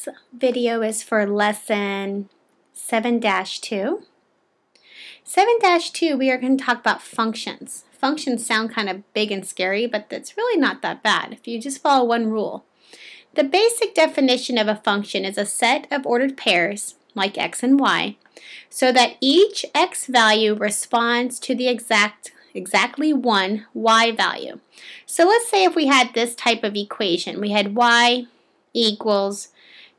This video is for lesson 7-2. 7-2, we are going to talk about functions. Functions sound kind of big and scary, but that's really not that bad if you just follow one rule. The basic definition of a function is a set of ordered pairs, like x and y, so that each x value responds to the exactly one y value. So let's say if we had this type of equation, we had y equals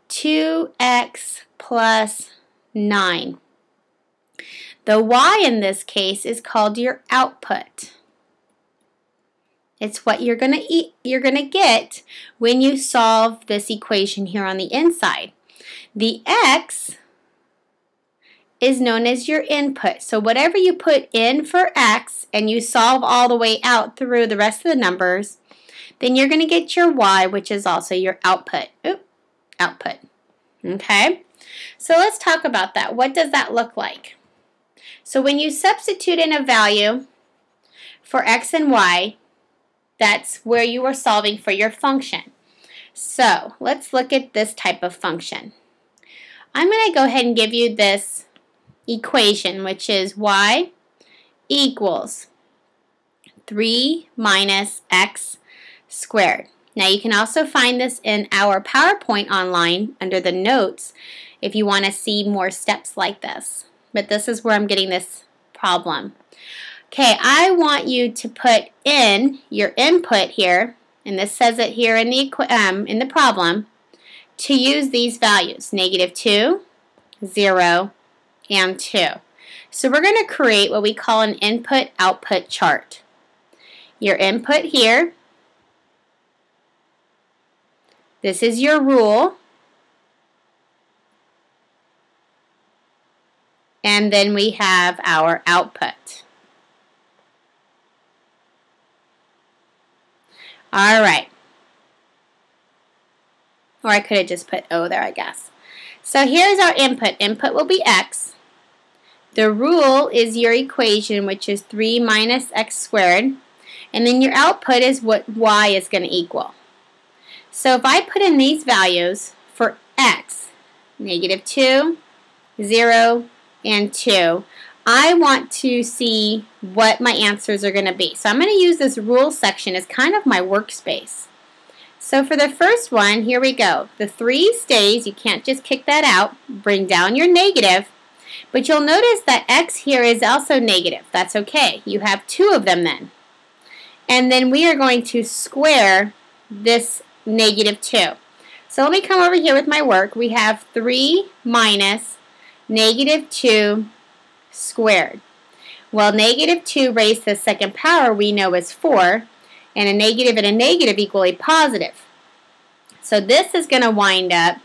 2x plus 9. The y in this case is called your output. It's what you're going to get when you solve this equation here on the inside. The x is known as your input. So whatever you put in for x and you solve all the way out through the rest of the numbers, then you're going to get your y, which is also your output. Output. Okay? So let's talk about that. What does that look like? So when you substitute in a value for x and y, that's where you are solving for your function. So let's look at this type of function. I'm going to go ahead and give you this equation, which is y equals 3 minus x squared. Now you can also find this in our PowerPoint online under the notes if you want to see more steps like this. But this is where I'm getting this problem. Okay, I want you to put in your input here, and this says it here in the problem, to use these values, -2, 0, and 2. So we're going to create what we call an input-output chart. Your input here, this is your rule, and then we have our output. All right. Or I could have just put O there, I guess. So here's our input. Input will be x. The rule is your equation, which is 3 minus x squared. And then your output is what y is going to equal. So if I put in these values for x, -2, 0, and 2, I want to see what my answers are going to be. So I'm going to use this rule section as kind of my workspace. So for the first one, here we go. The 3 stays. You can't just kick that out. Bring down your negative. But you'll notice that x here is also negative. That's okay. You have 2 of them then. And then we are going to square this -2. So let me come over here with my work. We have 3 minus -2 squared. Well, -2 raised to the second power we know is 4, and a negative and a negative equal a positive. So this is going to wind up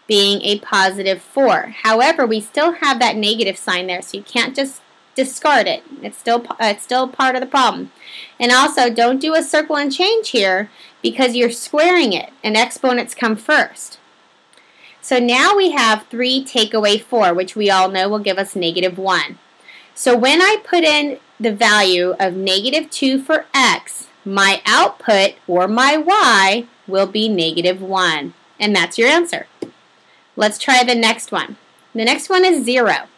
being a +4. However, we still have that negative sign there, so you can't just discard it. It's still part of the problem. And also, don't do a circle and change here because you're squaring it, and exponents come first. So now we have 3 take away 4, which we all know will give us -1. So when I put in the value of -2 for x, my output, or my y, will be -1. And that's your answer. Let's try the next one. The next one is 0.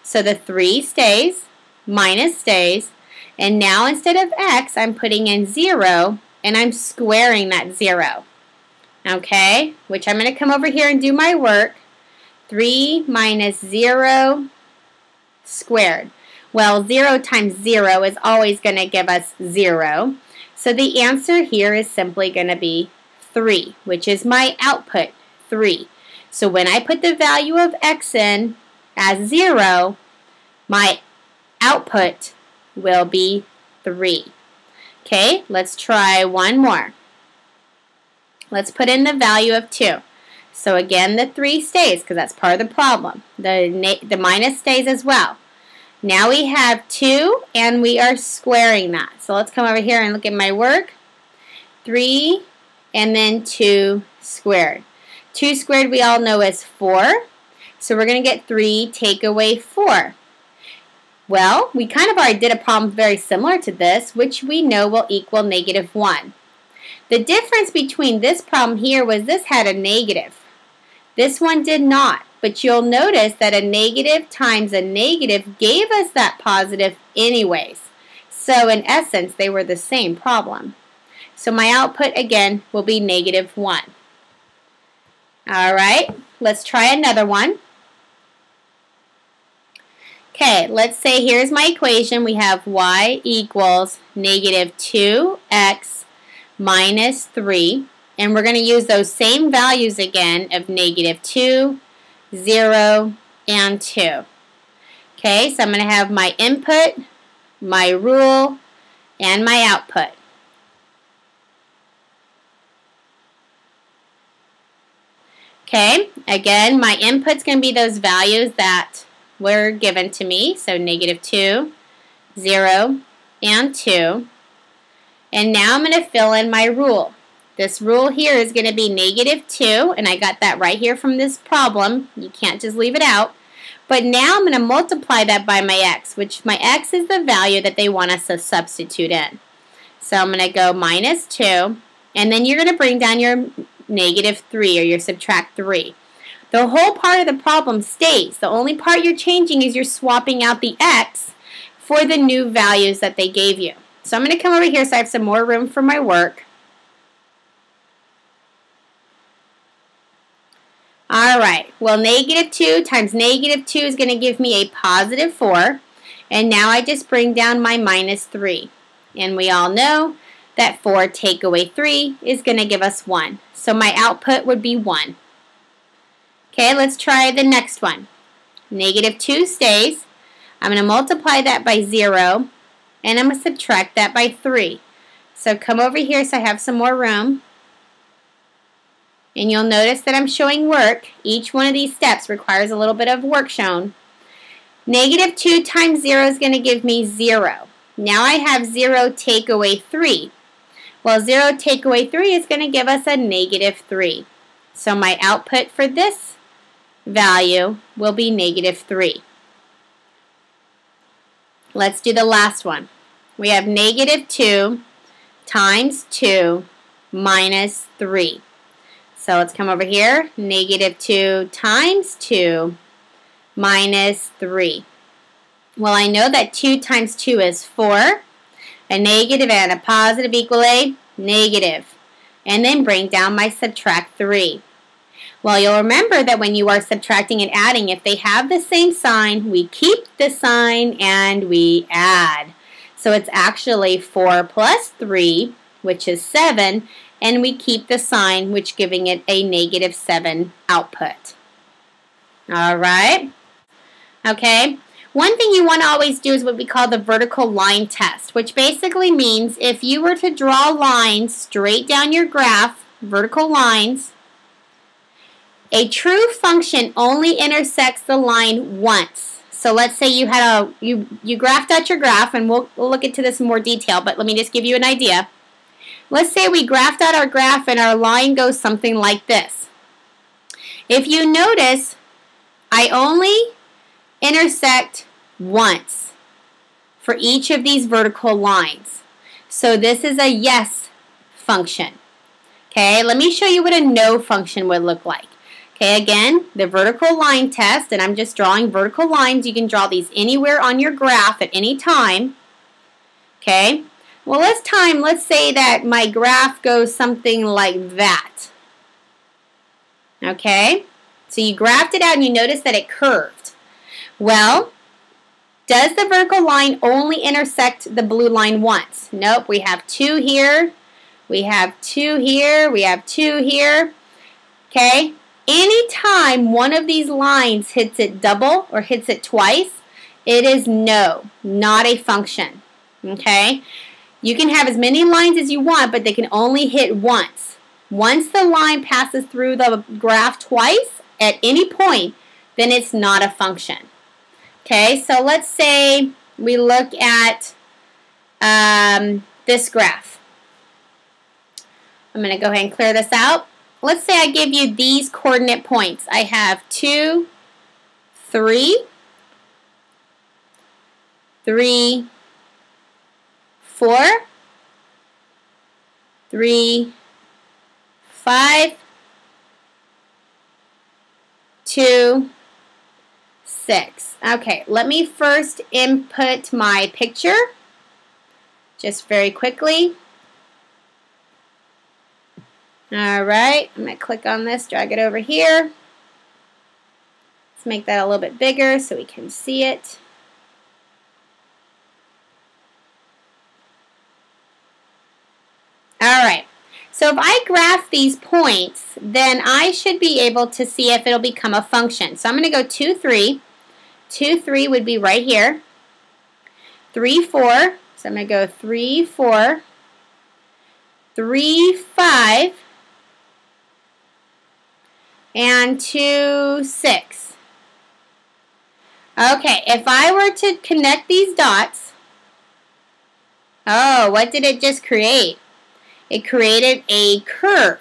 So the 3 stays, minus stays, and now instead of x, I'm putting in 0, and I'm squaring that 0. Okay, which I'm going to come over here and do my work. 3 minus 0 squared. Well, 0 times 0 is always going to give us 0. So the answer here is simply going to be 3, which is my output, 3. So when I put the value of x in as 0, my output will be 3. Okay, let's try one more. Let's put in the value of 2. So again, the 3 stays because that's part of the problem. The minus stays as well. Now we have 2 and we are squaring that. So let's come over here and look at my work. 3 and then 2 squared. 2 squared we all know is 4. So we're going to get 3 take away 4. Well, we kind of already did a problem very similar to this, which we know will equal -1. The difference between this problem here was this had a negative. This one did not, but you'll notice that a negative times a negative gave us that positive anyways. So in essence, they were the same problem. So my output, again, will be -1. All right, let's try another one. Okay, let's say here's my equation. We have y equals -2x minus 3. And we're going to use those same values again of -2, 0, and 2. Okay, so I'm going to have my input, my rule, and my output. Okay, again, my input's going to be those values that were given to me. So -2, 0, and 2. And now I'm going to fill in my rule. This rule here is going to be -2, and I got that right here from this problem. You can't just leave it out. But now I'm going to multiply that by my x, which my x is the value that they want us to substitute in. So I'm going to go -2, and then you're going to bring down your -3, or your subtract 3. The whole part of the problem stays. The only part you're changing is you're swapping out the x for the new values that they gave you. So I'm going to come over here so I have some more room for my work. Alright, well -2 times -2 is going to give me a +4. And now I just bring down my -3. And we all know that 4 take away 3 is going to give us 1. So my output would be 1. Okay, let's try the next one. -2 stays. I'm going to multiply that by 0. And I'm going to subtract that by 3. So come over here so I have some more room. And you'll notice that I'm showing work. Each one of these steps requires a little bit of work shown. -2 times 0 is going to give me 0. Now I have 0 take away 3. Well, 0 take away 3 is going to give us a -3. So my output for this value will be -3. Let's do the last one. We have -2 times 2 minus 3. So let's come over here. -2 times 2 minus 3. Well, I know that 2 times 2 is 4. A negative and a positive equal a negative. And then bring down my subtract 3. Well, you'll remember that when you are subtracting and adding, if they have the same sign, we keep the sign and we add. So it's actually 4 plus 3, which is 7, and we keep the sign, which giving it a -7 output. All right? Okay? One thing you want to always do is what we call the vertical line test, which basically means if you were to draw lines straight down your graph, vertical lines, a true function only intersects the line once. So let's say you had you graphed out your graph, and we'll look into this in more detail, but let me just give you an idea. Let's say we graphed out our graph and our line goes something like this. If you notice, I only intersect once for each of these vertical lines. So this is a yes function. Okay, let me show you what a no function would look like. Okay, again, the vertical line test, and I'm just drawing vertical lines. You can draw these anywhere on your graph at any time. Okay, well, let's say that my graph goes something like that. Okay, so you graphed it out and you notice that it curved. Well, does the vertical line only intersect the blue line once? Nope, we have 2 here, we have 2 here, we have 2 here. Okay, anytime one of these lines hits it double or hits it twice, it is no, not a function. Okay, you can have as many lines as you want, but they can only hit once. Once the line passes through the graph twice at any point, then it's not a function. Okay, so let's say we look at this graph. I'm going to go ahead and clear this out. Let's say I give you these coordinate points. I have 2, 3, 3, 4, 3, 5, 2, 6. Okay, let me first input my picture, just very quickly. Alright, I'm going to click on this, drag it over here. Let's make that a little bit bigger so we can see it. Alright, so if I graph these points, then I should be able to see if it'll become a function. So I'm going to go 2, 3. 2, 3 would be right here. 3, 4. So I'm going to go 3, 4. 3, 5. And 2, 6. Okay, if I were to connect these dots, oh, what did it just create? It created a curve.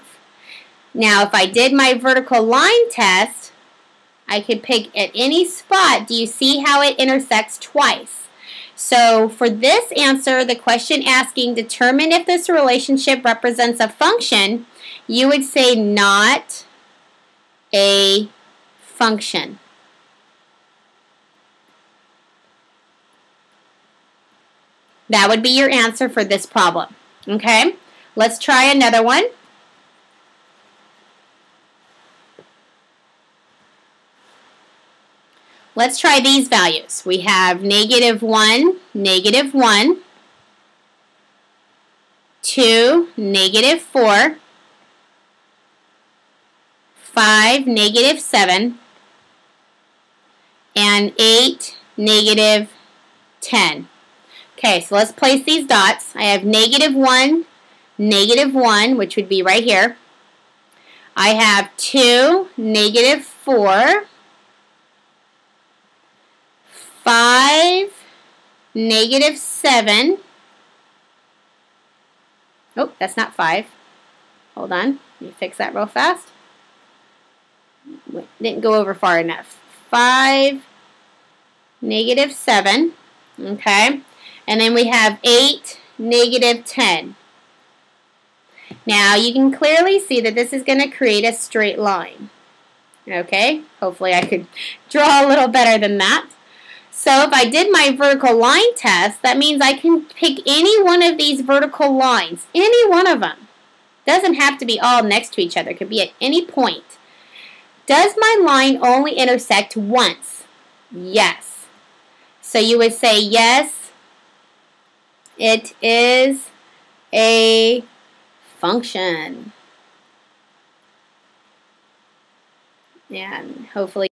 Now, if I did my vertical line test, I could pick at any spot. Do you see how it intersects twice? So for this answer, the question asking, determine if this relationship represents a function, you would say not a function. That would be your answer for this problem. Okay? Let's try another one. Let's try these values. We have -1, -1, 2, -4, 5, -7, and 8, -10. Okay, so let's place these dots. I have -1, -1, which would be right here. I have 2, -4, 5, -7. Oh, that's not 5. Hold on. Let me fix that real fast. Didn't go over far enough. 5, -7. Okay. And then we have 8, -10. Now, you can clearly see that this is going to create a straight line. Okay? Hopefully I could draw a little better than that. So if I did my vertical line test, that means I can pick any one of these vertical lines. Any one of them. Doesn't have to be all next to each other. It could be at any point. Does my line only intersect once? Yes. So you would say, yes, it is a function. And hopefully